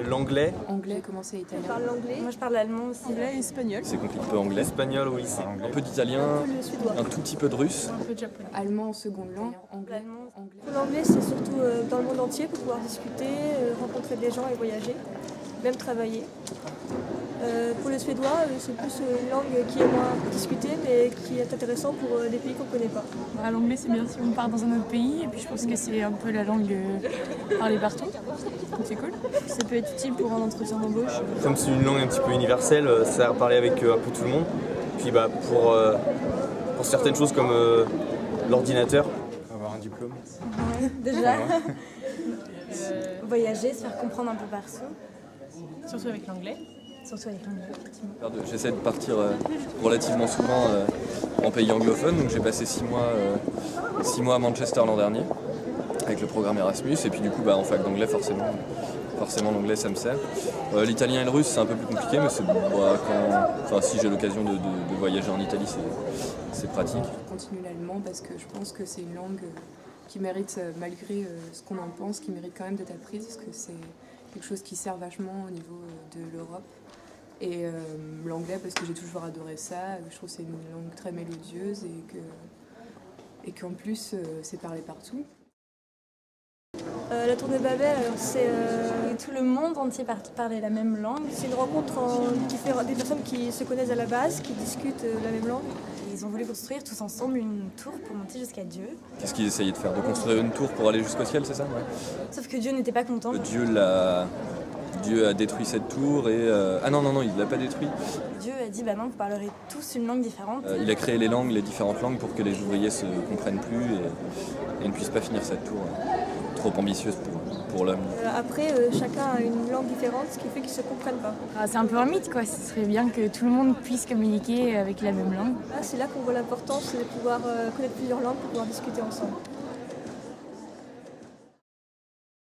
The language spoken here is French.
L'anglais. Anglais, comment c'est italien? Je parle l'anglais. Moi je parle l'allemand aussi. Anglais et espagnol. C'est compliqué, un peu anglais. Espagnol, oui. Un peu d'italien, Un peu le suédois. un tout petit peu de russe. Un peu de japonais. Allemand en seconde langue. Anglais. L'allemand. Anglais. L'anglais c'est surtout dans le monde entier pour pouvoir discuter, rencontrer des gens et voyager, même travailler. Pour le suédois, c'est plus une langue qui est moins discutée mais qui est intéressante pour des pays qu'on ne connaît pas. Bah, l'anglais c'est bien si on part dans un autre pays et puis je pense que c'est un peu la langue parlée partout. Donc c'est cool. Ça peut être utile pour un entretien d'embauche. Comme c'est une langue un petit peu universelle, ça sert à parler avec un peu tout le monde. Puis pour certaines choses comme l'ordinateur, avoir un diplôme. Déjà, voyager, se faire comprendre un peu partout. Surtout avec l'anglais. Surtout avec l'anglais, effectivement. J'essaie de partir relativement souvent en pays anglophone, donc j'ai passé 6 mois à Manchester l'an dernier avec le programme Erasmus, et puis du coup en fac d'anglais forcément l'anglais ça me sert. L'italien et le russe c'est un peu plus compliqué, mais si j'ai l'occasion de voyager en Italie c'est pratique. Je continue l'allemand parce que je pense que c'est une langue qui mérite, malgré ce qu'on en pense, qui mérite quand même d'être apprise parce que c'est quelque chose qui sert vachement au niveau de l'Europe. Et l'anglais parce que j'ai toujours adoré ça, je trouve que c'est une langue très mélodieuse et qu'en plus c'est parlé partout. La tournée Babel, alors c'est Tout le monde entier parlait la même langue. c'est une rencontre des personnes qui se connaissent à la base, qui discutent la même langue. Ils ont voulu construire tous ensemble une tour pour monter jusqu'à Dieu. Qu'est-ce qu'ils essayaient de faire? De construire une tour pour aller jusqu'au ciel, c'est ça? Ouais. Sauf que Dieu n'était pas content. Dieu a détruit cette tour et... Ah non, il ne l'a pas détruit. Dieu a dit, non, vous parlerez tous une langue différente. Il a créé les différentes langues pour que les ouvriers se comprennent plus et ne puissent pas finir cette tour trop ambitieuse pour l'homme. Après, chacun a une langue différente, ce qui fait qu'ils ne se comprennent pas. C'est un peu un mythe quoi, ce serait bien que tout le monde puisse communiquer avec la même langue. Là, c'est là qu'on voit l'importance de pouvoir connaître plusieurs langues pour pouvoir discuter ensemble.